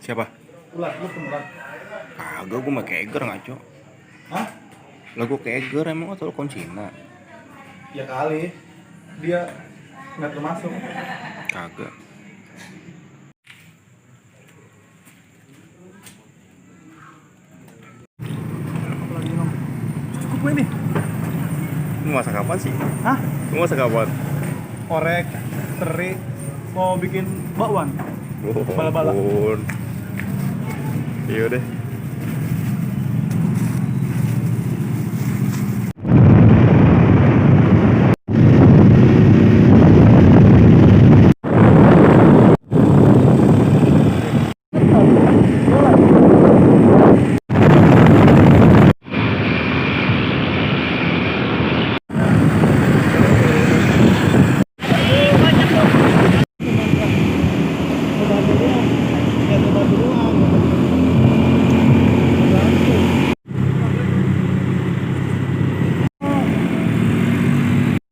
Siapa? Ulat, lu beneran. Kagak, gue mah keger ngaco. Hah? Lah gue keger emang atau koncina? Ya kali. Dia nggak termasuk. Kagak. Apa lagi nom? Cukup gue nih. Ini masak apa sih? Hah? Ini masak apa? Korek, teri, mau bikin bakwan. Oh, Bala-bala. ampun. Iya deh.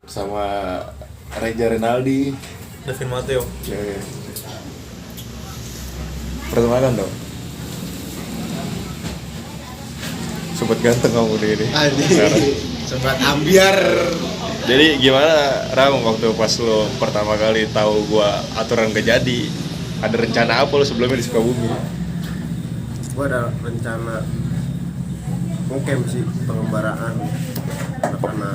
Sama Reza Renaldi. Davin Mateo. Ya. Pertemanan dong. Sobat ganteng kamu deh ini. Sobat ambiar. Jadi gimana Ram waktu pas lo pertama kali tahu gua aturan gak jadi? Ada rencana apa lo sebelumnya di Sukabumi? Gua ada rencana ngecamp sih, pengembaraan. Karena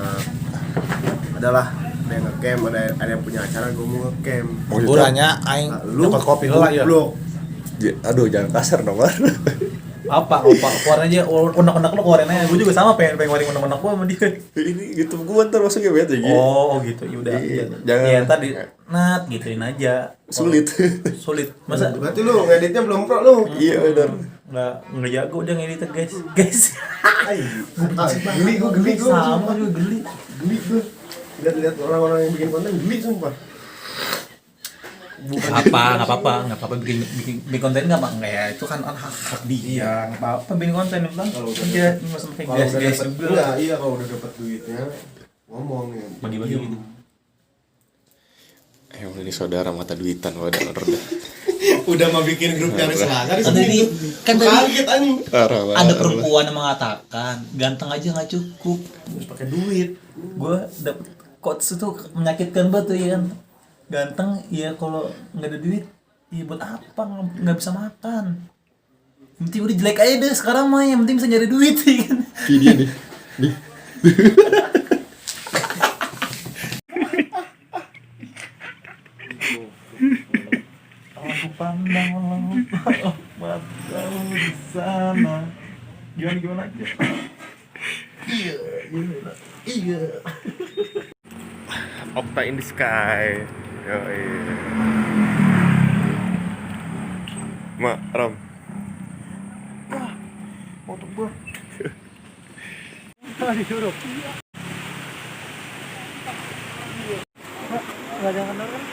adalah ada yang ngecamp, ada yang punya acara, gua mau ngecamp. Oh, gitu? Gulanya aing dapat kopi heula ya. Blok. Aduh jangan kasar dong Mar. Apa keluarin aja unek-unek lu keluarin aja. Gue juga sama pengen waring unek-unek gua sama dia. Ini YouTube gua ntar masuknya bete gitu. Oh gitu. Ya udah. Jangan. Ya tadi nat gituin aja. Sulit. Sulit. Masa Berarti lu ngeditnya belum pro lu. Iya benar. nggak jago dia ngedit guys. Geli gua. Sama juga geli. Geli gua. Lihat orang-orang yang bikin konten geli sumpah. Nggak apa-apa bikin konten nggak ya itu kan hak dia. Nggak apa-apa bikin konten yang bilang kalau dia sama kayak guys juga. Enggak, iya kalau udah dapat duitnya ngomong ya. Bagi-bagi gitu. Ini saudara mata duitan wadah reda. Udah mau bikin grup cari selasa Tadi kan kaget anjing. ada perempuan yang mengatakan ganteng aja nggak cukup harus pakai duit. Gue dapet quotes itu menyakitkan banget tuh ya kan. Ganteng ya kalau nggak ada duit ya buat apa, nggak bisa makan. Yang penting udah jelek aja deh sekarang mah, yang penting bisa nyari duit ya kan. Dia nih. Aku pandang matamu di sana. Gimana aja. Iya. Okta in the sky. Yoi. Ram. Foto gua. Disuruh. Nggak ada yang kenal kan?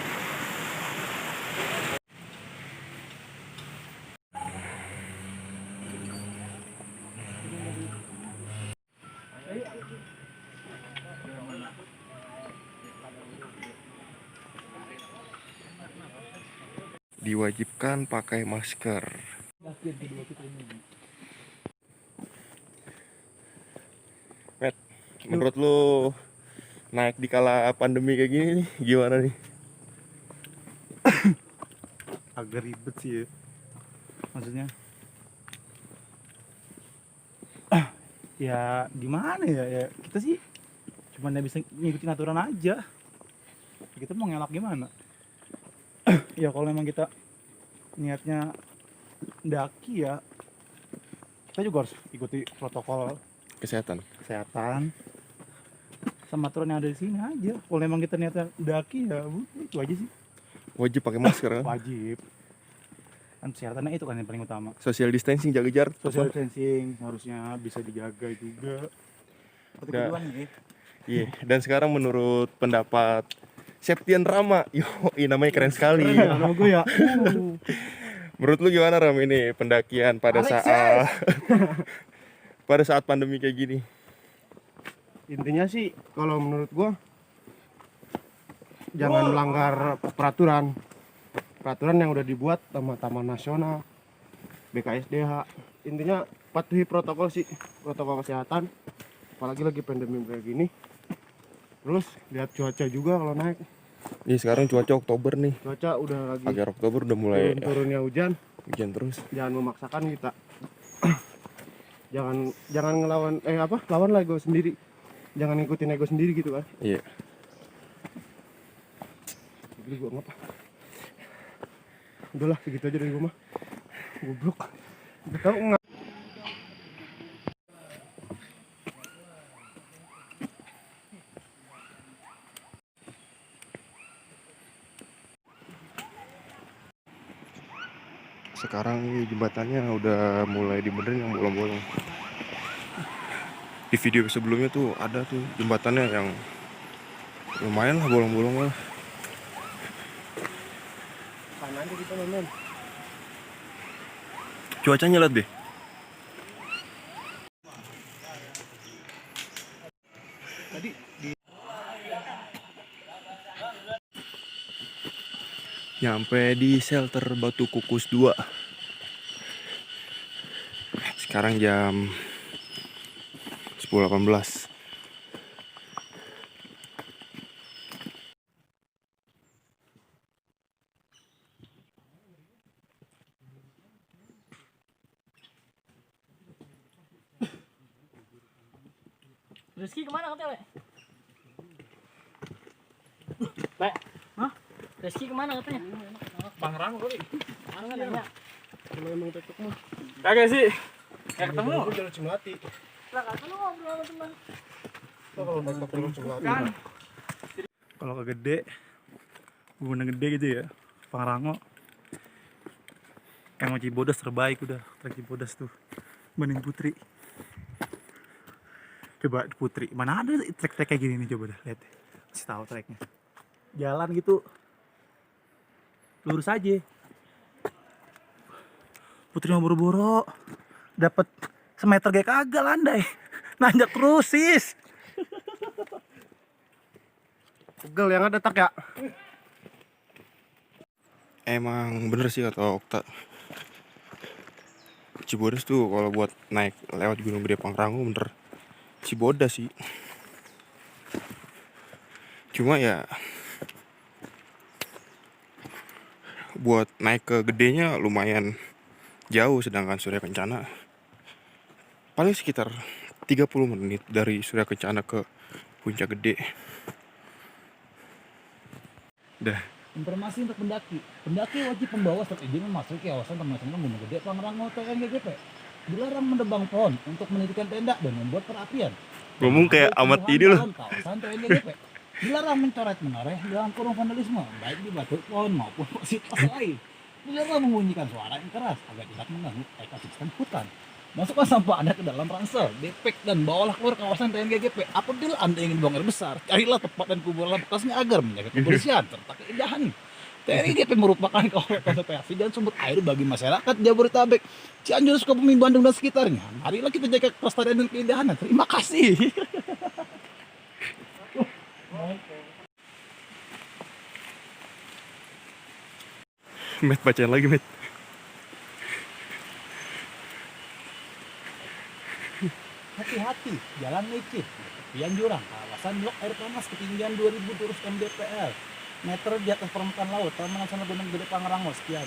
Diwajibkan pakai masker. Met, menurut lu naik di kala pandemi kayak gini nih gimana nih? Agak ribet sih ya. Maksudnya ya gimana ya kita sih cuma bisa ngikutin aturan aja. Kita mau ngelak gimana? Ya kalau emang kita niatnya daki ya kita juga harus ikuti protokol Kesehatan. sama aturan yang ada di sini aja. Kalau emang kita niatnya daki ya itu aja sih. Wajib pakai masker kan? Wajib. Kan kesehatannya itu kan yang paling utama. Social distancing, jaga jarak. Social distancing harusnya bisa dijaga juga. Seperti Nah. kedua nih. Iya, dan sekarang menurut pendapat Septian Rama, namanya keren sekali. Nama gue ya. Menurut lu gimana Ram ini pendakian pada saat pandemi kayak gini? Intinya sih kalau menurut gua jangan melanggar peraturan. peraturan yang udah dibuat sama Taman Nasional, BKSDH. Intinya patuhi protokol sih, protokol kesehatan. Apalagi lagi pandemi kayak gini. Terus lihat cuaca juga kalau naik. Iya sekarang cuaca Oktober nih. Cuaca udah lagi Akhir Oktober udah mulai turunnya hujan. hujan terus. Jangan memaksakan kita. jangan ngelawan lawan ego sendiri. Jangan ngikutin ego sendiri gitu kan. Iya. Jadi gua ngapa? Udahlah segitu aja dari gua mah. Goblok. Udah tahu Sekarang ini jembatannya udah mulai dibenerin yang bolong-bolong. Di video sebelumnya tuh ada tuh jembatannya yang lumayan lah bolong-bolong lah. kanan aja kita nonton. Cuacanya liat deh. Tadi Nyampe di shelter Batu Kukus 2. Sekarang jam 10.18. Rizky kemana katanya, Le? Hah? Rizky kemana katanya? Bang Rang kali. Bang nanya. kalau emang cocok mah. Kagak sih. Kayak ketemu. Gua jalan Cimati. Lah kan lu ngobrol sama teman. Kalau cocok jalan Cimati. Kan. Kalau ke gede, gunung gede gitu ya, Pangrango. Emang Cibodas terbaik udah, trek Cibodas tuh. Banding Putri. Coba Putri, mana ada trek-trek kayak gini nih, coba dah lihat deh. Kasih tahu treknya. Jalan gitu. Lurus aja. Putri mau buru-buru. Dapat semeter kayak kagak landai. Nanjak terus, sis. Pegel yang ada tak ya? Emang bener sih kata Okta. Cibodas tuh kalau buat naik lewat Gunung Gede Pangrango bener Cibodas sih. Cuma ya buat naik ke gedenya lumayan jauh, sedangkan Surya Kencana paling sekitar 30 menit dari Surya Kencana ke Puncak Gede. Dah. Informasi untuk pendaki. Pendaki wajib membawa surat izin memasuki kawasan Taman Nasional Gunung Gede Pangrango TNGGP. Dilarang menebang pohon untuk mendirikan tenda dan membuat perapian. Ngomong kayak amat ini loh. Dalam kawasan TNGGP. Dilarang mencoret menoreh dalam kurung vandalisme, baik di batu pohon maupun fasilitas lain. Dilarang membunyikan suara yang keras agar tidak mengganggu ekosistem hutan. Masukkan sampah Anda ke dalam ransel, depek, dan bawalah keluar kawasan TNGGP. Apabila Anda ingin buang air besar, carilah tempat dan kuburlah bekasnya agar menjaga kebersihan serta keindahan. TNGGP merupakan kawasan konservasi dan sumber air bagi masyarakat Jabodetabek, Cianjur, Sukabumi, Bandung, dan sekitarnya. Marilah kita jaga kelestarian dan keindahannya. Terima kasih. Met, bacain lagi, Met. Hati-hati, jalan licin, ketinggian jurang, kawasan blok air panas ketinggian 2000 mdpl, meter di atas permukaan laut, Taman Nasional Gunung Gede Pangrango, sekian.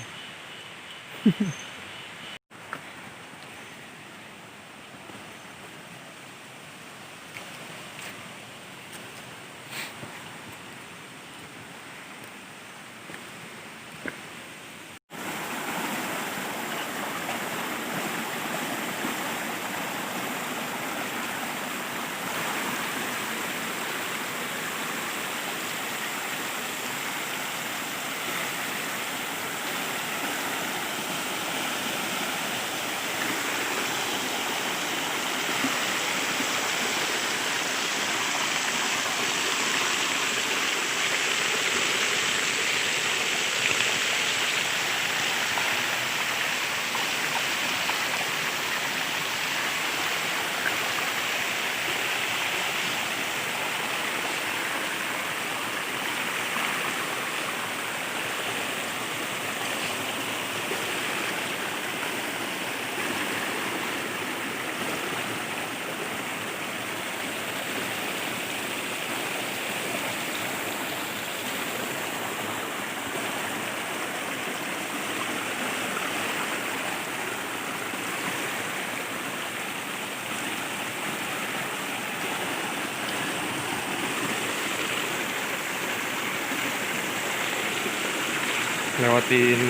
ngelewatin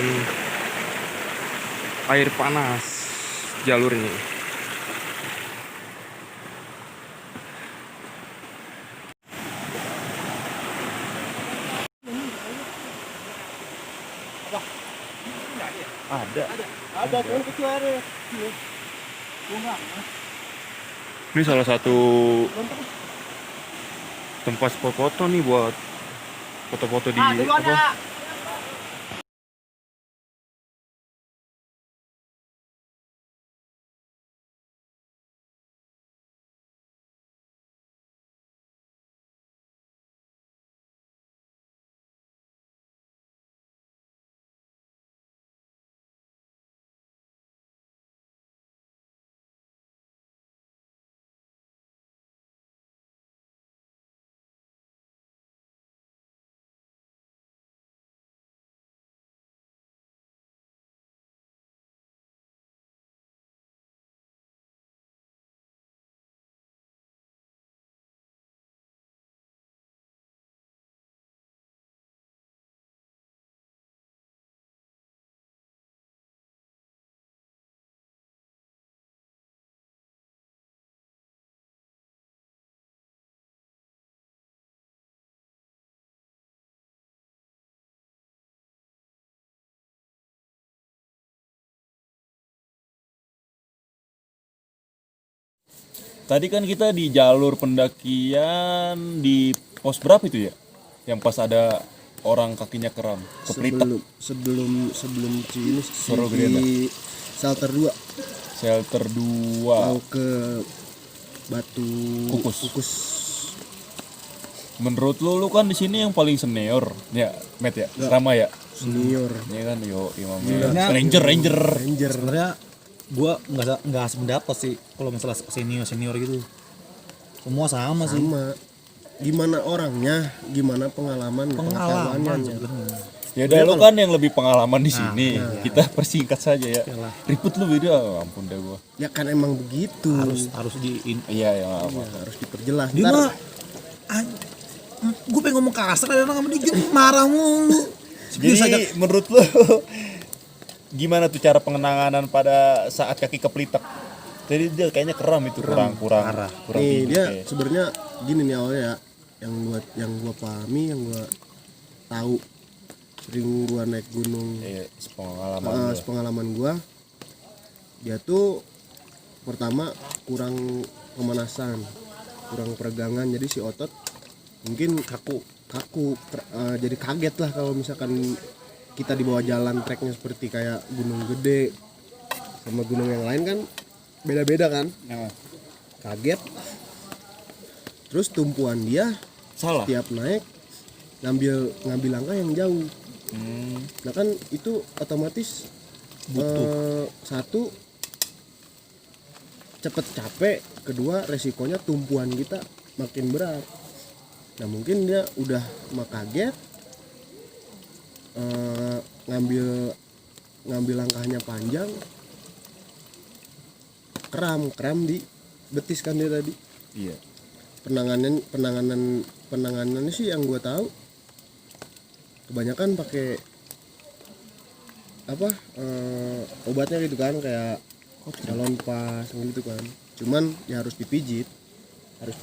air panas jalurnya. Ada tuh kecil ada. Ini salah satu tempat spot foto nih buat foto-foto di apa? Tadi kan kita di jalur pendakian di pos berapa itu ya? Yang pas ada orang kakinya kram, keplitek. sebelum ini Soro Gede di shelter 2 Shelter 2 mau ke Batu Kukus. Menurut lu kan di sini yang paling senior, ya, Met ya, Rama ya. senior Iya kan, yo Imam. Iya. Ranger. Sebenarnya gua nggak sependapat sih kalau masalah senior gitu. Semua sama sih. sama. Gimana orangnya, gimana pengalaman pengetahuannya. Ya udah lu kan yang lebih pengalaman di sini. Kita persingkat saja ya. Iyalah. Ribut lu beda, ampun dah gua. Ya kan emang begitu. Harus di Iya ya, apa. Harus diperjelas. dia Ntar mah gue pengen ngomong kasar ada orang sama dia marah mulu. Jadi menurut lu gimana tuh cara pengenangan pada saat kaki keplitek? Jadi dia kayaknya kram itu kurang nih tinggi. dia sebenarnya gini nih awalnya ya, yang gua pahami, yang gua tahu, sering gua naik gunung, Iya, pengalaman. sepengalaman gua, dia tuh pertama kurang pemanasan, kurang peregangan, jadi si otot mungkin kaku, jadi kaget lah kalau misalkan kita di bawah jalan treknya seperti kayak Gunung Gede sama gunung yang lain kan beda-beda kan. Kaget, terus tumpuan dia Salah. tiap naik ngambil langkah yang jauh. Nah kan itu otomatis satu cepet capek, kedua resikonya tumpuan kita makin berat. Nah mungkin dia udah kaget, ngambil langkahnya panjang, kram di betis kan dia tadi. Iya. Penanganannya sih yang gue tahu kebanyakan pakai obatnya gitu kan, kayak calon pas gitu kan. Cuman ya harus dipijit, harus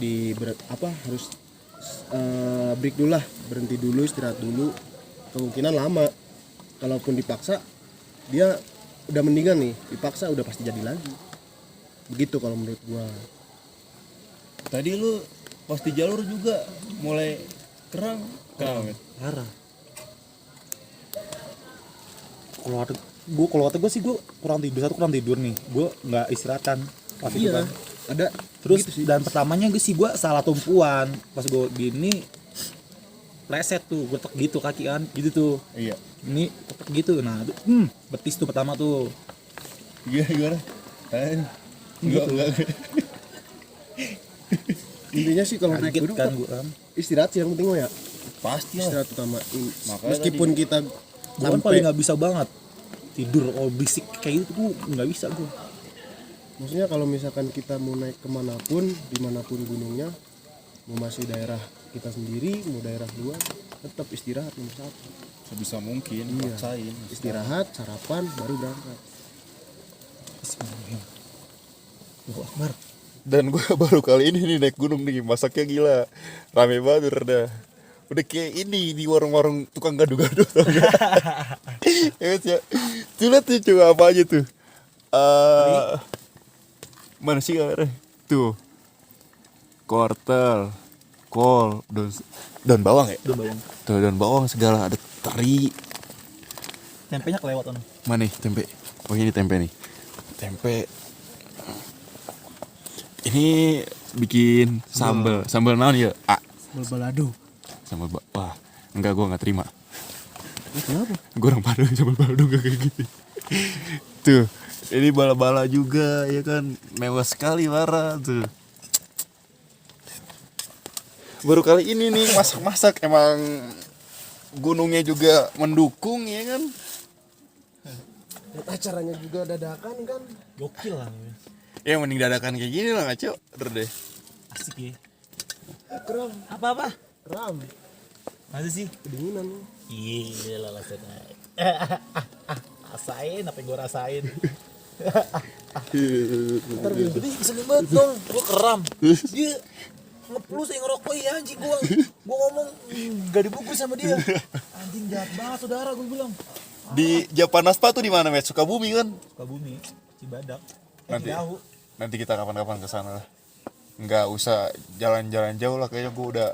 break dulu lah, berhenti dulu, istirahat dulu. Kemungkinan lama. Kalaupun dipaksa dia udah mendingan nih, dipaksa udah pasti jadi lagi. Begitu kalau menurut gua. Tadi lu pas di jalur juga mulai kram. Parah. Kalau kata gue sih gue kurang tidur nih. Gue nggak istirahat kan pas itu kan. Ada Terus gitu sih. dan pertamanya gue salah tumpuan. Pas gue gini pleset tuh, gue tek gitu kaki kan, gitu tuh. Iya. Ini tek gitu. Nah, betis tuh pertama tuh. Gimana? Gitu. Intinya sih kalau naik Kaget gunung kan gue kan. istirahat sih yang penting ya. Pasti lah. Istirahat utama. Makanya Meskipun kita Gue kan paling nggak bisa banget tidur berisik kayak gitu, gue nggak bisa gue. maksudnya kalau misalkan kita mau naik kemanapun, dimanapun gunungnya, mau masih daerah kita sendiri, mau daerah luar, tetap istirahat nomor satu. sebisa mungkin Iya. paksain Istirahat, sarapan, baru berangkat. Allahu Akbar. Dan gue baru kali ini nih naik gunung nih, masaknya gila, rame banget udah kayak ini di warung-warung tukang gado-gado. Ya, tuh lihat tuh coba apa aja tuh. Mana sih kameranya? Tuh, wortel, kol, daun bawang ya? Udah bayang. Tuh daun bawang segala, ada teri. Tempenya kelewat on. Mana nih tempe? Oh ini tempe nih. Tempe. Ini bikin sambal naon ya? Balado. Wah, enggak, gua nggak terima. Kenapa? Gue orang Padang, sambal balado gak kayak gitu. Tuh, ini bala-bala juga ya kan, mewah sekali Wara tuh. Baru kali ini nih masak-masak, emang gunungnya juga mendukung ya kan. Acaranya juga dadakan kan. Gokil lah. Ya mending dadakan kayak gini lah ngaco, deh. Asik ya. Kram, Apa-apa? kram. Masa sih? Kedinginan. Iya lah rasanya. Rasain apa yang gue rasain. Ntar gue Tapi keselin banget dong, gue keram. Dia ngeplus yang ngerokok, iya anjing gue ngomong gak dibungkus sama dia. Anjing jahat banget saudara, gue bilang. Di Japanaspa tuh di mana, Met? Sukabumi kan? Sukabumi, Cibadak, Nanti Cidahu. nanti kita kapan-kapan ke sana lah. Nggak usah jalan-jalan jauh lah, kayaknya gue udah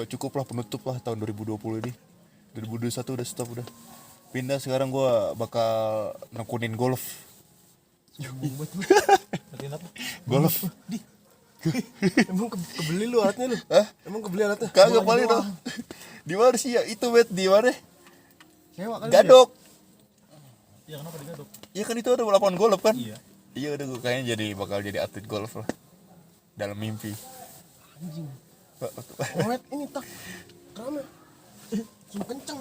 cukup lah, penutup lah tahun 2020 ini. 2021 udah stop udah. Pindah sekarang gue bakal nekunin golf. Ngertiin apa? Golf. emang kebeli lu alatnya lu? Hah? Emang kebeli alatnya? Kagak paling dong. Di mana sih ya? Itu Met, di mana? Sewa kali. Gadok. Ya kenapa digaduk? Iya kan itu ada lapangan golf kan? Iya. Iya udah, gue kayaknya bakal jadi atlet golf lah. Dalam mimpi. Anjing. Wet ini tak. Kram. Cuma kenceng.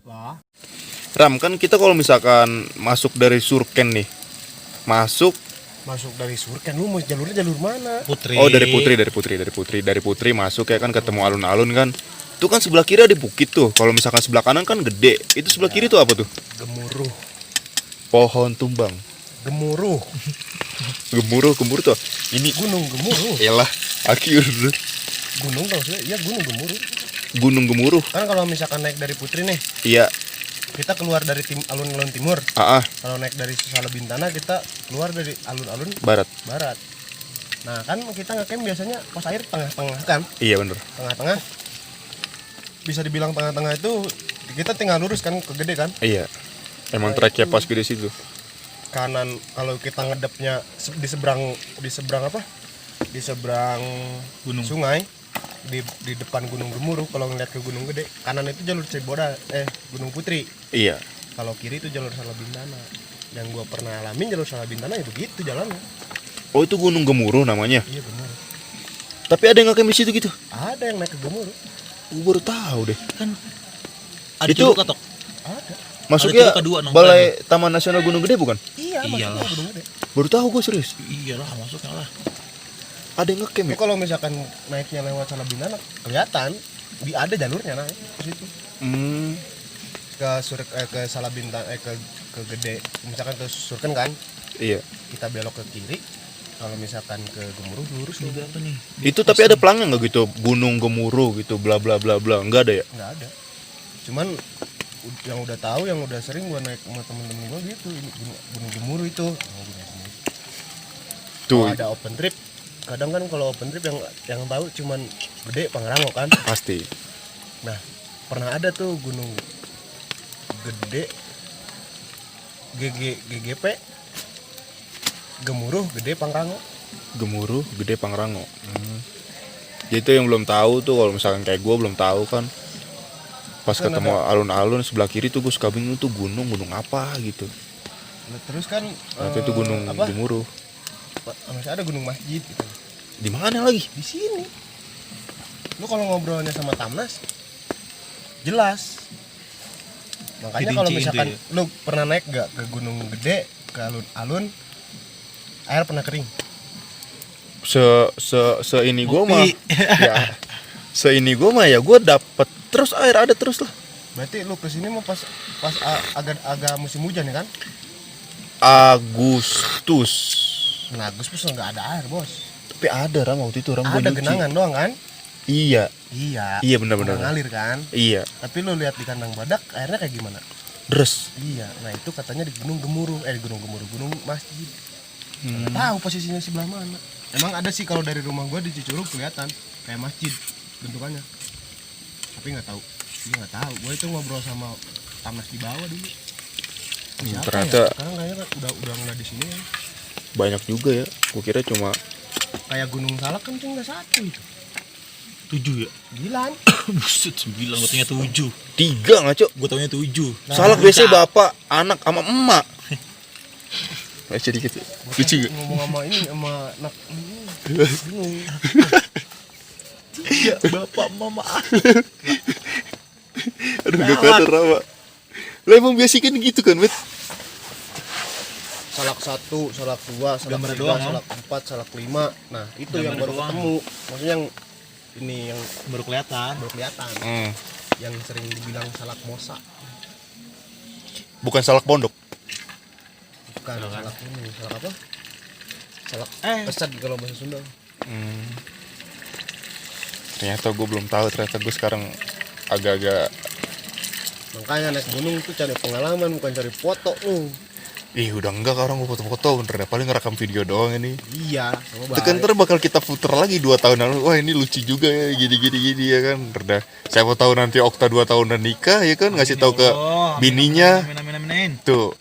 Lah. Ram, kan kita kalau misalkan masuk dari Surken nih, masuk Masuk dari Surken, lu mau jalurnya jalur mana? Putri. oh dari Putri masuk ya kan, ketemu alun-alun kan. Itu kan sebelah kiri ada bukit tuh. Kalau misalkan sebelah kanan kan gede. Itu sebelah kiri tuh apa tuh? Gemuruh. Pohon tumbang. Gemuruh. Gemuruh tuh. Ini Gunung Gemuruh. elah, akhir Gunung tau sih? Iya Gunung Gemuruh. Gunung Gemuruh. Kan kalau misalkan naik dari Putri nih, Iya. kita keluar dari alun-alun timur. Kalau naik dari Salabintana kita keluar dari alun-alun Barat. barat. Nah kan kita ngecamp biasanya pos air tengah-tengah kan? Iya bener. Tengah-tengah. Bisa dibilang tengah-tengah itu kita tinggal lurus kan ke gede kan? Iya. Emang treknya pas gede situ. Kanan kalau kita ngedepnya di seberang apa? Di seberang Gunung. sungai. Di depan Gunung Gemuruh, kalau ngeliat ke Gunung Gede, kanan itu jalur Ciboda, Gunung Putri. Iya. Kalau kiri itu jalur Salabintana. Yang gua pernah alamin jalur Salabintana ya begitu jalannya. Oh itu Gunung Gemuruh namanya. Iya Gemuruh. Tapi ada yang ngecamp di situ gitu. Ada yang naik ke Gemuruh. Gue baru tahu deh. Kan ada Itu- Curug Katok. Ada. Masuknya Ada kedua, nongkrong. Balai Taman Nasional Gunung Gede bukan? Iya, Iyalah. maksudnya Gunung Gede. Baru tahu gue serius. Iyalah masuknya lah. Ada yang ngecamp Itu ya? kalau misalkan naiknya lewat Salabintana kelihatan ada jalurnya naik ke situ. Ke Salabintana ke Gede. Misalkan ke Surken kan, Iya. kita belok ke kiri. Kalau misalkan ke Gemuruh lurus Juga nih. apa nih? Itu tapi ada pelangnya nggak gitu? Gunung Gemuruh gitu, bla bla bla bla. Enggak ada ya? Nggak ada. Cuman yang udah tahu, yang udah sering gua naik sama temen-temen gua gitu, ini Gunung Gemuruh itu. Tuh, Kalau ada open trip, kadang kan kalau open trip yang tahu cuman Gede, Pangrango kan. pasti. Nah, pernah ada tuh Gunung Gede, GGP, Gemuruh, Gede, Pangrango. Gemuruh, Gede, Pangrango. Jadi itu yang belum tahu tuh, kalau misalkan kayak gue belum tahu kan. Pas Kan ketemu alun-alun sebelah kiri tuh gue suka bingung tuh gunung apa gitu. Nah, terus kan Waktu itu Gunung apa? Gemuruh. Masih ada Gunung Masjid gitu. Di mana lagi? Di sini. Lu kalau ngobrolnya sama Tamnas jelas. Makanya kalau Didinciin misalkan tuh lu pernah naik gak ke Gunung Gede, ke alun-alun, air pernah kering. Se ini gue mah ya. Se ini gue mah ya gue dapet terus air ada terus lah. Berarti lu kesini mau pas agak musim hujan ya kan? Agustus. Nah, Agustus nggak ada air, Bos. Tapi ada Ram waktu itu Ram gua Ada nyuci. genangan doang kan? Iya. Iya Benar-benar. ngalir kan. Iya. Tapi lu lihat di kandang badak airnya kayak gimana? Deres. Iya, nah itu katanya di Gunung Gemuruh, Gunung Masjid. Nggak tahu posisinya sebelah mana. Emang ada sih kalau dari rumah gua di Cicurug kelihatan kayak masjid bentukannya. Tapi nggak tahu. Dia nggak tahu. Gua itu ngobrol sama Tamas di bawah dulu. Siapa Ternyata ya? Sekarang kayaknya udah nggak di sini ya. banyak juga ya. Gua kira cuma Kayak Gunung Salak kan cuma satu itu. 7 ya? 9. Buset 9, gue taunya 7. 3 ngaco. Gue taunya 7. Salah biasanya bapak, anak sama emak. Baca dikit ya. Lucu gak? Ngomong sama ini sama anak bingung. Iya, bapak mama. Aduh gak kata Rama. Lah emang biasanya kan gitu kan, Bet? Salak 1, salak 2, salak Gambar 3, doang, salak 4, salak 5. Nah, itu yang Gambar baru doang. ketemu. Maksudnya yang ini yang Baru kelihatan. baru kelihatan. Yang sering dibilang salak mosa. Bukan salak pondok. Bukan salak ini, salak apa? Salak pesat kalau bahasa Sunda. Ternyata gue belum tahu. Ternyata gue sekarang agak-agak. Makanya naik gunung tuh cari pengalaman bukan cari foto. Udah enggak orang gue foto-foto bener deh. Paling ngerekam video doang ini. Iya, sama Itu kan ntar bakal kita puter lagi 2 tahun lalu. Wah ini lucu juga ya gini ya kan. Ntar siapa tahu nanti Okta 2 tahun dan nikah ya kan. Ngasih tahu ke bininya. Amin. Tuh.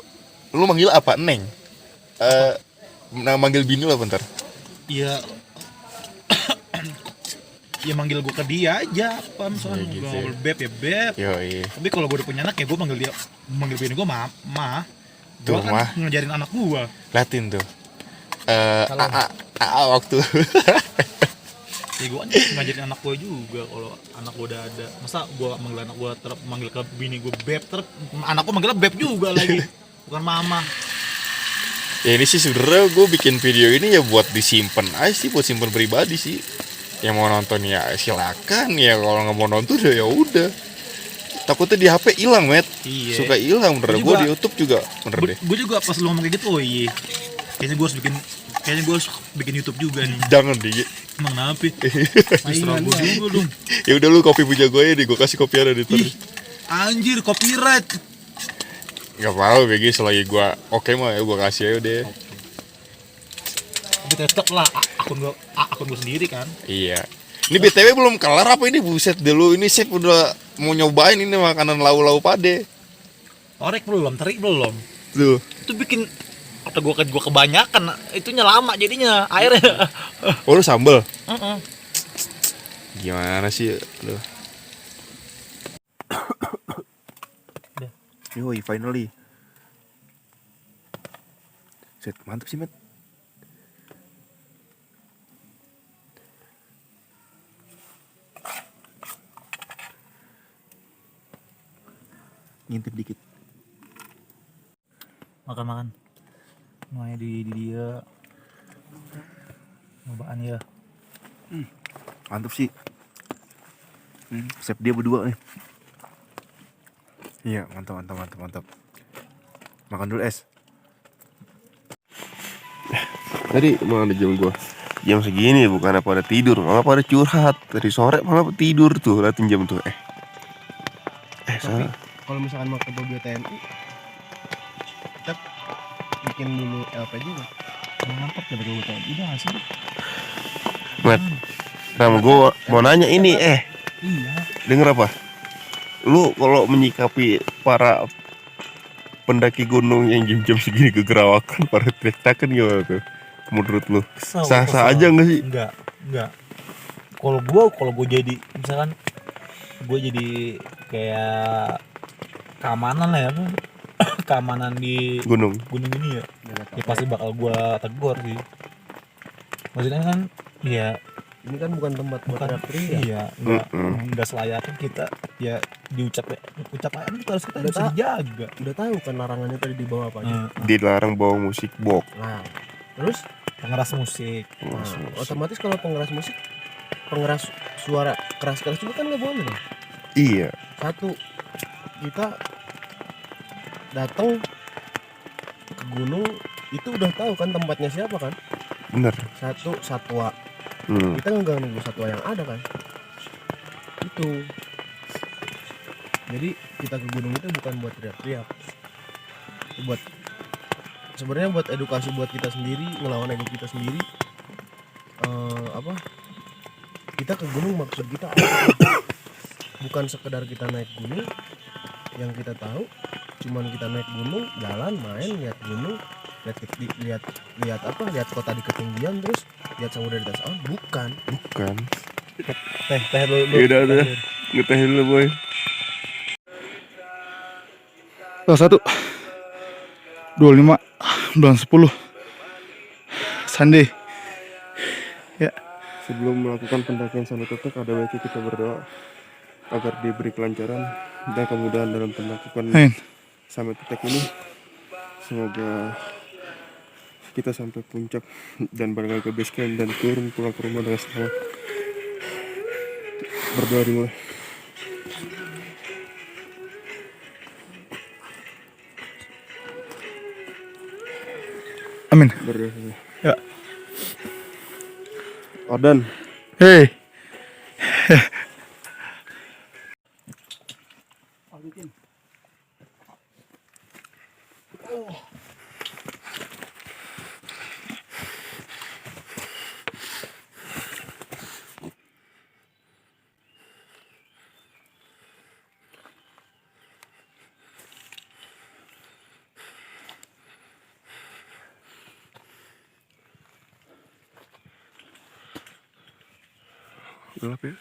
Lu manggil apa? Neng? Nah manggil bini lah bentar. Iya. Ya manggil gue ke dia aja apa misalnya gitu gue ya. ngobrol beb ya beb. Yoi. Tapi kalau gue udah punya anak ya gue manggil bini gue mah. Tuh, Gue Mah. kan ngajarin anak gue. Liatin tuh. Waktu. Ya gue kan ngajarin anak gue juga kalau anak gue udah ada. Masa gue manggil anak gue manggil ke bini gue beb anak gue manggilnya beb juga lagi. Bukan mama. Ya ini sih sebenarnya gue bikin video ini ya buat disimpan aja sih, buat simpen pribadi sih. Yang mau nonton ya silakan, ya kalau nggak mau nonton ya udah. Takutnya di HP hilang, Met. Iya. Suka hilang bener. Gue di YouTube juga bener deh. Gue juga pas lu ngomong kayak gitu, oh iya. Kayaknya gue harus bikin YouTube juga nih. Jangan di. Emang kenapa? Terserah gue juga dong. Ya udah lu kopi punya gue ya deh, gue kasih kopi ada di Ih, anjir copyright. Gak apa-apa BG selagi gue oke mah ya gue kasih aja deh. Tapi tetep lah akun gue sendiri kan. Iya. Ini BTW belum kelar apa ini, buset dulu. Ini Chef udah mau nyobain ini makanan lau-lau pade. Orek belum, terik belum. Tuh. Itu bikin atau gue kebanyakan, itunya lama jadinya airnya. Oh lu sambel? Gimana sih lu? Yoi, finally. Set, mantap sih, Met. Ngintip dikit. Makan. Semuanya di dia. Nyobaan ya. Mantap sih. Sep dia berdua nih. Iya, mantap. Makan dulu es. Tadi mana jam gua? Jam segini bukan pada tidur, malah pada curhat. Dari sore malah tidur tuh, liatin jam tuh. Salah. Kalau misalkan mau ke Bogor TNI, kita bikin dulu LP juga. Mantap ya betul udah nggak sih? Mat, Ram, gua mau nanya ini, Iya. denger apa? Lu kalau menyikapi para pendaki gunung yang jam-jam segini kegerawakan, para teriak-teriakan gimana tuh? Menurut lu? Sah-sah aja nggak sih? Enggak. Kalau gue jadi misalkan gue jadi kayak keamanan lah ya, keamanan di Gunung. ini ya pasti bakal gue tegur sih. Maksudnya kan ya Ini kan bukan tempat buat bukan iya enggak selayaknya kita ya ucap aja kita harus dijaga. Udah tahu kan larangannya tadi di bawah apa aja? Nah, Dilarang bawa musik box. nah, terus pengeras musik. Otomatis kalau pengeras suara keras-keras juga kan nggak boleh dong. Iya. Satu, kita datang ke gunung itu udah tahu kan tempatnya siapa kan, Bener. satu satwa, Hmm. kita nggak nunggu satwa yang ada kan, itu jadi kita ke gunung itu bukan buat teriak-teriak, itu buat sebenarnya buat edukasi buat kita sendiri, ngelawan ego kita sendiri. Apa kita ke gunung maksud kita apa? Bukan sekedar kita naik gunung, yang kita tahu cuman kita naik gunung, jalan main, lihat gunung, lihat kota di ketinggian, terus lihat samudra di atas awan, bukan. Teh dulu. Udah. Ngeteh dulu boy. Oh, 1 25 bulan 10 Sunday. Ya, Sebelum melakukan pendakian sampai Tutek, ada baiknya kita berdoa agar diberi kelancaran dan kemudahan dalam pendakian amin. sampai Tutek ini. Semoga kita sampai puncak dan balik ke base camp dan turun pulang ke rumah dengan selamat. Berdoa dimulai. Amin. Berdoa dimulai. Ya. Odan. Hei. Gelap ya.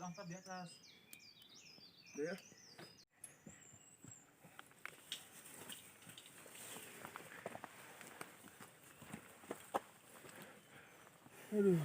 Hilang di atas. Ya. Aduh.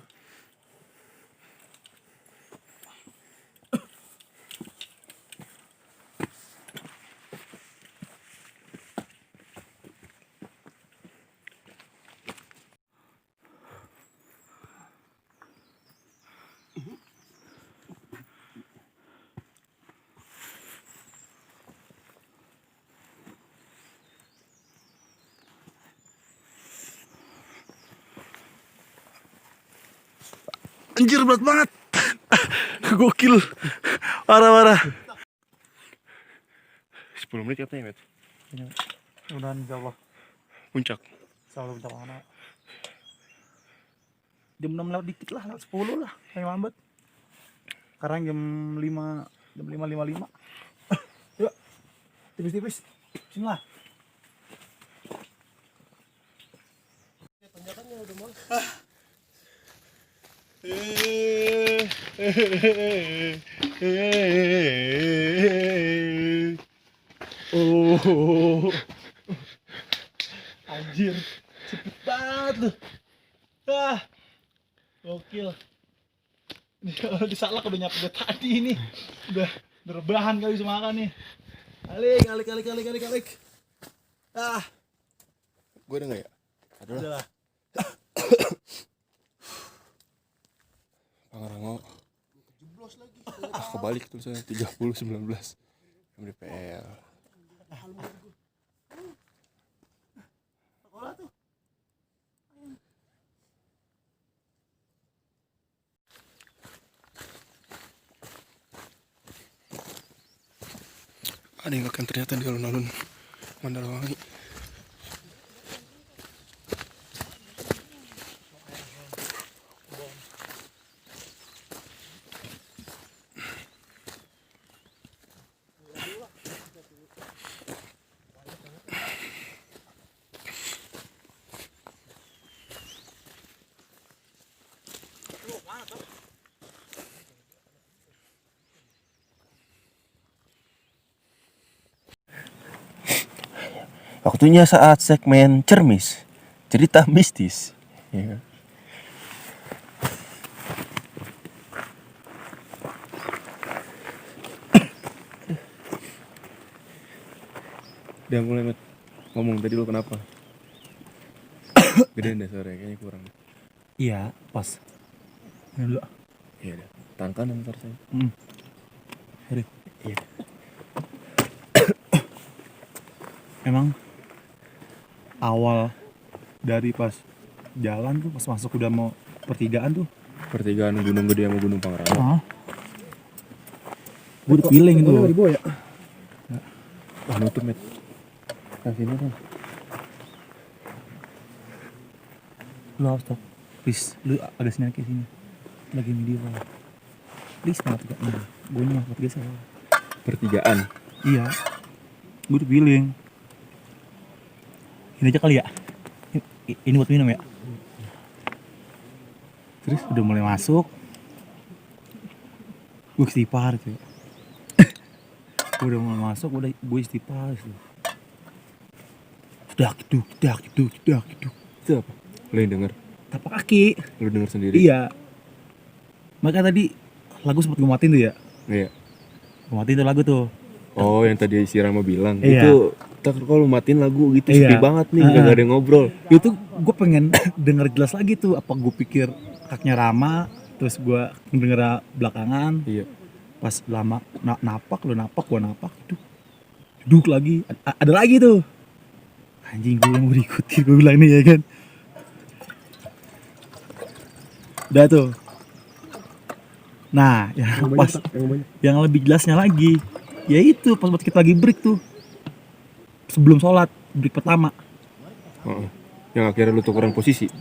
Anjir, berat banget. Gokil. Parah. 10 menit katanya, Met. Mudah-mudahan insya Allah Puncak. selalu bisa mana. Jam 6 lewat dikit lah, lewat 10 lah, yang lambat. Sekarang jam 5.55. Yuk, tipis-tipis. Bismillah. Oh, anjir, cepet banget lu. Gokil. Disalak udah nyampe tadi ini. Udah rebahan kali semakan nih. Alik. Gue ada nggak ya? Udah lah. Pangrango. Kebalik tulisannya 30-19 MDPL. Ada yang akan ternyata di alun-alun Mandalawangi. Waktunya saat segmen cermis, cerita mistis. Ya. Udah mulai Met. Ngomong tadi lu kenapa? Gedean deh suaranya, kayaknya kurang. Iya, pas. Ini dulu. Iya udah. Tahan kanan ntar saya. Sorry. Iya. Emang awal dari pas jalan tuh, pas masuk udah mau pertigaan tuh, Pertigaan Gunung Gede sama Gunung Pangrango. gue udah feeling itu. Wah nutup Met. Kasih kan. Lu harus stop. Please, lu agak sini ke sini. Lagi video. Please banget gak? Gue nyampe pertigaan salah. Pertigaan. Iya. Gue udah feeling. Ini aja kali ya. Ini buat minum ya. Terus udah mulai masuk. Gue istighfar tuh. Udah mulai masuk, gue istighfar tuh. Gitu. Itu apa? Lu yang denger? Tapak kaki. Lu denger sendiri? Iya. Maka tadi lagu sempet gue matiin tuh ya. Iya. Gue matiin tuh lagu tuh. Oh yang tadi si Rama bilang. Iya. Itu tak kalau matiin lagu gitu Iya. sepi banget nih, gak ada yang ngobrol. Itu gue pengen denger jelas lagi tuh. Apa gue pikir kaknya Rama, terus gue denger belakangan. Iya. Pas lama napak, gue napak, duduk lagi. Ada lagi tuh. Anjing, gue yang mau diikuti, gue bilang nih ya kan. Udah tuh. Nah, yang lebih jelasnya lagi, ya itu pas kita lagi break tuh. Sebelum sholat, break pertama. Yang akhirnya lu tukeran posisi.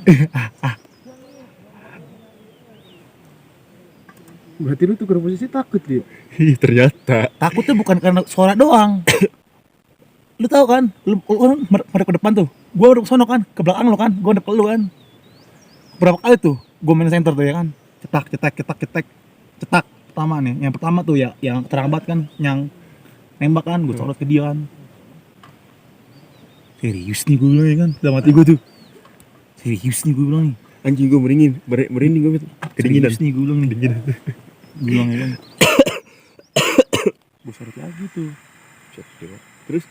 Berarti lu tuh posisi takut dia. Ternyata. Takutnya bukan karena suara doang. Lu tahu kan, lu kan ke depan tuh. Gua udah kesono kan, ke belakang lu kan, gua depan lu kan. Berapa kali tuh gua main center tuh ya kan. Cetak pertama nih. Yang pertama tuh ya yang terang banget kan, yang nembak kan, gua sorot ke dia kan. Serius nih gua bilang ya kan, dalam hati gua tuh. Serius nih gua bilang nih. Anjing gue merinding gue kedinginan. Serius nih gua bilang nih. Gua bilang ya kan. Gua sorot lagi tuh. Terus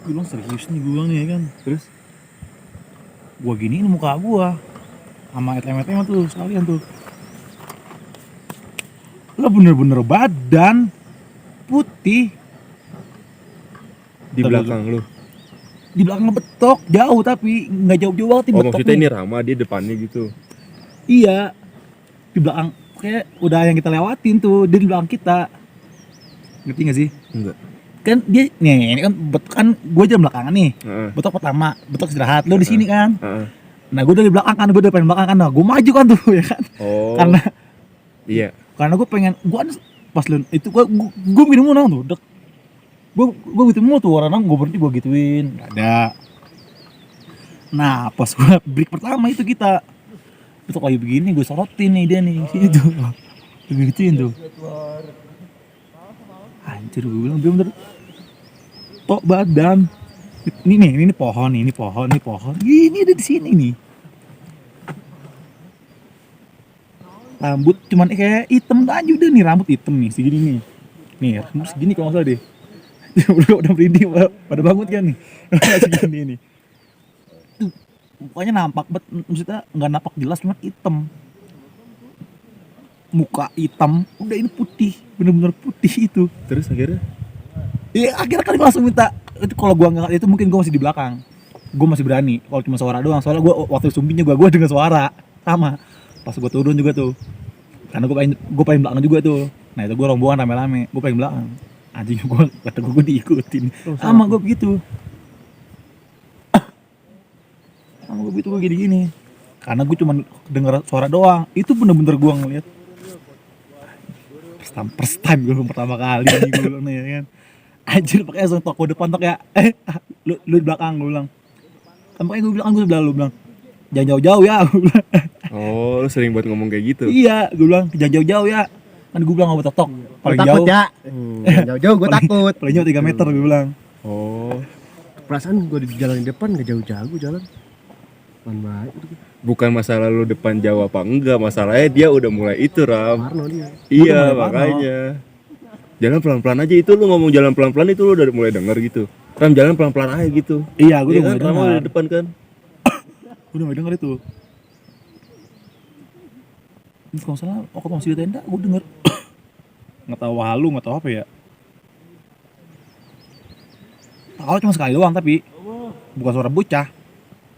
Gue bilang serius nih gue bilang nih ya kan. Terus Gua giniin muka gua sama ETM tuh sekalian tuh. Lo bener-bener badan putih di belakang lu. Di belakang betok jauh tapi nggak jauh-jauh banget di Oh betok maksudnya nih. ini Rama dia depannya gitu. Iya di belakang kayak udah yang kita lewatin tuh dia di belakang kita. Ngerti gak sih? Enggak. Kan dia nih ini kan betok kan gue aja belakangan nih. Betok pertama betok istirahat lo di sini kan. Nah gue dari belakang kan, gue dari belakang kan, nah gue maju kan tuh ya kan. Oh. Karena Iya. Karena gue pengen, pas lu itu gue minum mulu tuh, gue gitu mulu tuh orang gue berhenti gue gituin, nggak ada. Nah pas gue break pertama itu kita betok lagi begini, gue sorotin nih dia nih sini tuh, gue gituin tuh. Anjir gue bilang bener tok badan. Ini pohon, ini ada di sini nih. Rambut cuman kayak hitam aja udah nih, rambut hitam nih segini nih. Nih rambut segini kalau nggak salah deh. Udah merinding pada bangun kan nih. Segini nih. Tuh, mukanya nampak maksudnya nggak nampak jelas cuman hitam. Muka hitam, udah ini putih, bener-bener putih itu. Terus akhirnya? Iya akhirnya kan gue langsung minta itu kalau gua nggak itu mungkin gua masih di belakang. Gua masih berani kalau cuma suara doang. Soalnya gua waktu sumbing juga gua dengar suara sama. Pas gua turun juga tuh. Karena gua paling belakang juga tuh. Nah itu gua rombongan rame-rame. Gua paling belakang. Anjing kata gua diikutin. Sama gua begitu. Sama gua begitu gua gini-gini. Karena gua cuma dengar suara doang. Itu bener-bener gua ngeliat. First time gua pertama kali gua bilang nih ya kan. Anjir pakai langsung toko depan tok ya. Lu di belakang gue bilang. Tampaknya gue bilang gue sebelah lu bilang. Jangan jauh-jauh ya. Oh, lu sering buat ngomong kayak gitu. Iya, gue bilang jangan jauh-jauh ya. Kan gue bilang enggak betok. paling takut jauh. ya. Jauh-jauh gue takut. Paling jauh 3 meter gue bilang. Oh, Perasaan gue di jalan di depan gak jauh-jauh jalan. Pelan baik gitu. Bukan masalah lu depan jauh apa enggak, masalahnya dia udah mulai itu, Ram. Parno dia. Iya, Udah mulai makanya. Jalan pelan-pelan aja, itu lu ngomong jalan pelan-pelan itu lu udah mulai denger gitu. Ram, jalan pelan-pelan aja gitu. Iya, gue Iya udah kan, mulai Ram dengar. di depan kan. Gue udah mulai denger itu. Terus kalau salah, waktu masih di tenda, gue denger. Nggak tahu halu, nggak tahu apa ya. Tahu cuma sekali doang, tapi bukan suara bocah,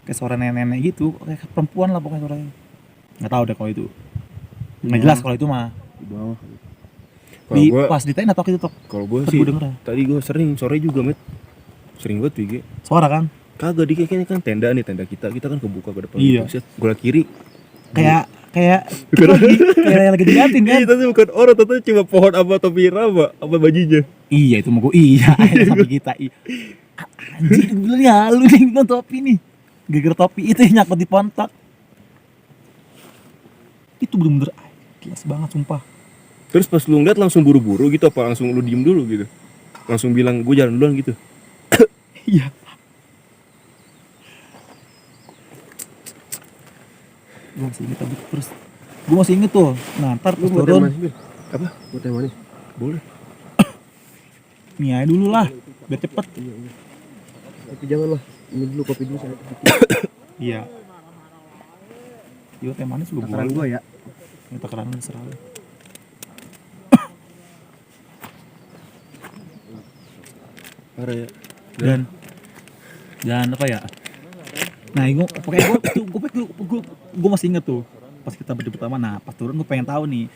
kayak suara nenek-nenek gitu, kayak perempuan lah pokoknya suaranya. Nggak tahu deh kalau itu. Nggak jelas kalau itu mah. Di bawah. Kalau Di gua pas di tenda tok itu tok. kalau gua Pas sih gue denger ya. tadi gua sering sore juga, Met. Sering banget Wige. Suara kan, Kagak di kayaknya kan tenda nih, tenda kita kan kebuka ke depan. Iya. Gitu. Set, gua kiri. kayak kayak lagi diliatin kan. Iya, tapi bukan orang, tapi cuma pohon apa topi rama apa bajunya. Iya itu mau gue iya sampai kita iya. Anjir gue ya lu nih bilang topi nih. Gara-gara topi itu yang nyangkut di pantat. Itu bener-bener jelas banget sumpah. Terus pas lu ngeliat langsung buru-buru gitu apa langsung lu diem dulu gitu? Langsung bilang gue jalan duluan gitu. Iya. Gue masih inget tapi terus gue masih inget tuh. Nah ntar Lu pas buat yang turun manis, Bir? Apa? Buat yang manis? Boleh. nih aja dulu lah biar cepet. Tapi jangan lah. Ini dulu kopi dulu saya. Iya. Iya teh manis gue Takaran boleh. gue ya. Ini takaran serah lu. Parah ya. Dan apa ya? Nah, pokoknya gue masih inget tuh pas kita berdua pertama. Nah, pas turun gue pengen tahu nih.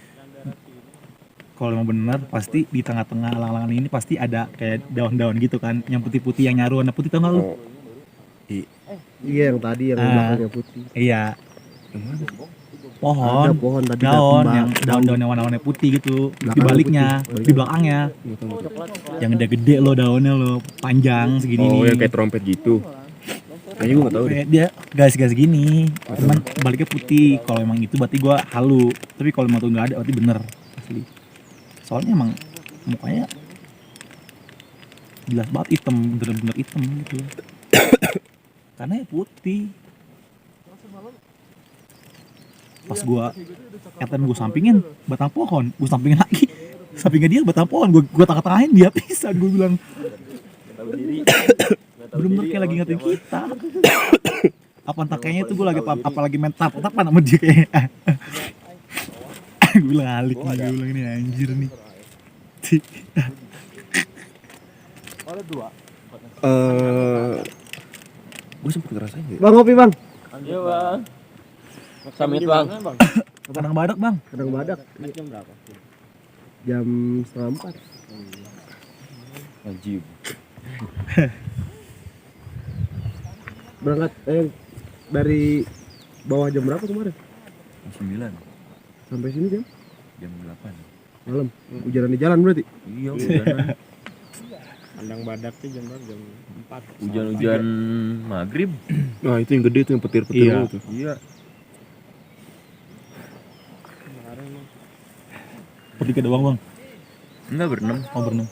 Kalau emang bener pasti di tengah-tengah alang-alangan ini pasti ada kayak daun-daun gitu kan, yang putih-putih yang nyaru warna putih tau gak lu? Oh. Iya yang tadi yang Ah. belakangnya putih. Iya. Yang mana? Pohon. Ada pohon tadi Daun ada yang daun-daun yang warna-warna putih gitu di Belakangnya baliknya, putih. di belakangnya. Nggak tahu, nggak tahu. Yang gede-gede lo daunnya lo, panjang segini Oh, nih. yang kayak trompet gitu. Kayaknya gue nggak tahu deh. Kayak dia gas-gas gini, cuman baliknya putih. Kalau emang itu berarti gua halu. Tapi kalau emang tuh nggak ada berarti bener asli. Soalnya emang mukanya jelas banget hitam, bener-bener hitam gitu. Karena ya putih. Pas gua katain gua sampingin batang pohon, gua sampingin lagi. Sampingnya dia batang pohon, gua tengah-tengahin dia pisah. Gua bilang bener-bener kayak lagi ngatain kita. Apa entah kayaknya itu gue lagi apa lagi main tap-tapan sama dia kayak. Gue bilang alik nih, gue bilang ini anjir nih. Gue sempet ngerasain ya. Bang kopi bang. Iya bang. Samit bang. Kadang badak bang. Kadang badak. Jam berapa? Jam 3:30. Anjir. Berangkat dari bawah jam berapa kemarin? 9 Sampai sini jam jam 8. malam. Hujanan di jalan berarti. Iya, hujanan. Kandang badak tuh jam berapa? Jam 4. Hujan-hujan maghrib. Nah, itu yang gede tuh yang petir-petir Iya. tuh. Iya. Bertiga doang bang. Enggak berenam. Oh berenang.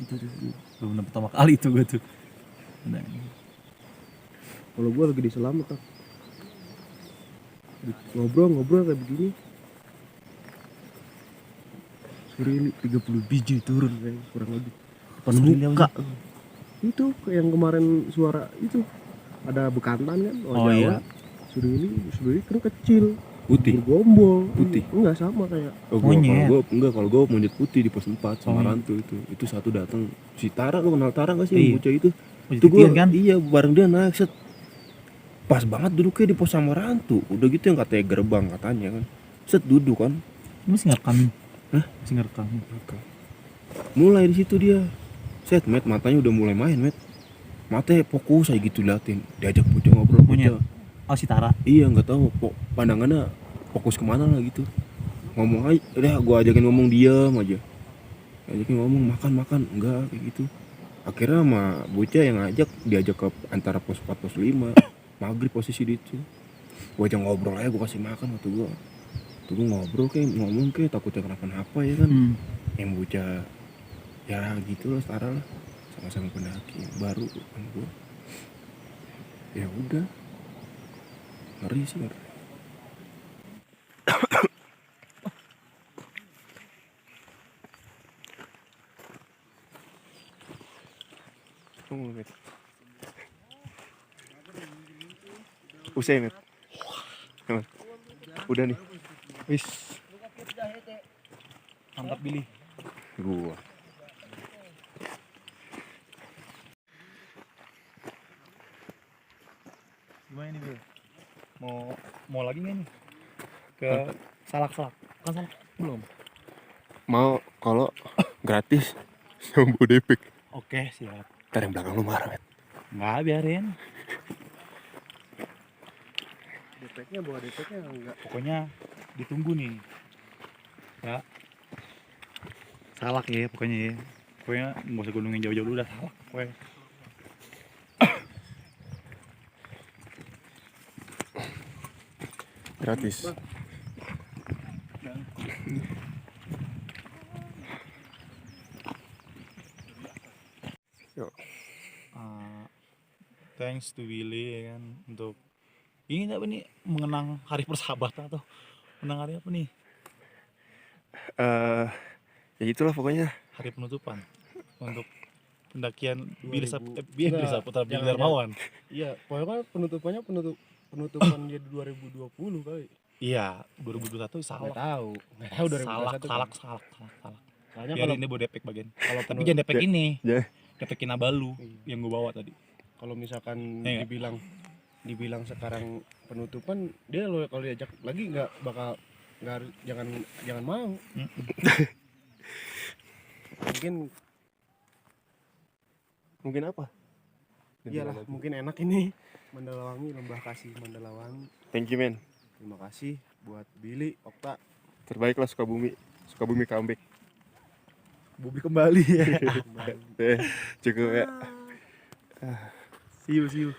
Itu bener pertama kali itu gue tuh. Nah, Kalau gue lagi di Selamat tak. Ngobrol kayak begini. Surili 30 biji turun kayak kurang lebih. Depan Surili muka. Itu kayak yang kemarin suara itu. Ada bekantan kan. Oh, Jawa. iya. Surili kan kecil. Putih. Bergombol. Putih. Enggak sama kayak. Monyet. Kalau gue monyet putih di pos 4 sama Oh. Rantu itu. Itu satu datang. Si Tara, lu kenal Tara enggak sih Iya. yang bocah itu? oh, Itu gue titian kan? iya bareng dia naik set. Pas banget duduknya di pos sama Rantu. Udah gitu yang katanya gerbang katanya kan. Set duduk kan. Masih ngerekam. Hah? Masih ngerekam. Mulai di situ dia. Set, Met, matanya udah mulai main, Met. Matanya fokus aja gitu liatin. Diajak bocah ngobrol Monyet. bocah. Oh si Tara. Iya, nggak tahu pandangannya fokus kemana lah gitu. Ngomong aja, udah gua ajakin ngomong diam aja. Ajakin ngomong makan enggak kayak gitu. akhirnya sama bocah yang diajak ke antara pos 4 pos 5 maghrib posisi di itu. Gue aja ngobrol aja, gue kasih makan waktu gue. Tuh gue ngobrol kayak ngomong kayak takutnya kenapa-napa ya kan. Yang bocah ya gitu lah, setara lah sama-sama pendaki baru kan gue. Ya udah, ngeri sih ngeri. Tunggu, Met. Usai, Met. Aman. Udah nih. Wis. Mantap Billy. Gua. Gimana nih Bil? Mau lagi nggak nih? Ke Salak-Salak. Kan Salak belum. Mau kalau gratis sama Bodepek. Oke, siap. Ntar yang belakang lu marah, Met. Nggak, biarin. DP-nya bawa DP-nya enggak. Pokoknya ditunggu nih. Ya. Salak ya pokoknya ya. Pokoknya nggak usah gunungin jauh-jauh dulu, udah Salak. Pokoknya. Gratis. Yuk. Thanks to Willy ya kan untuk ini apa nih, mengenang hari persahabatan atau mengenang hari apa nih? Ya itulah pokoknya. Hari penutupan untuk pendakian Billy 2000. Saputra Billy Jangan, Darmawan. Iya, pokoknya penutupannya penutupan jadi 2020 kali. Iya, 2021 Salak. Nggak tahu 2021. Salak. Soalnya Biar kalau ini bawa depek bagian. kalau Tapi jangan depek ini. Ya. Depek Kinabalu yang gue bawa tadi. kalau misalkan Iya. dibilang sekarang penutupan, dia lo kalau diajak lagi nggak bakal jangan mau. mungkin apa? Iyalah, mungkin enak ini Mandalawangi, Lembah Kasih Mandalawangi. Thank you, men. Terima kasih buat Billy, Okta. Terbaik lah Sukabumi. Sukabumi comeback. Bobby kembali ya. Cukup ya. See you.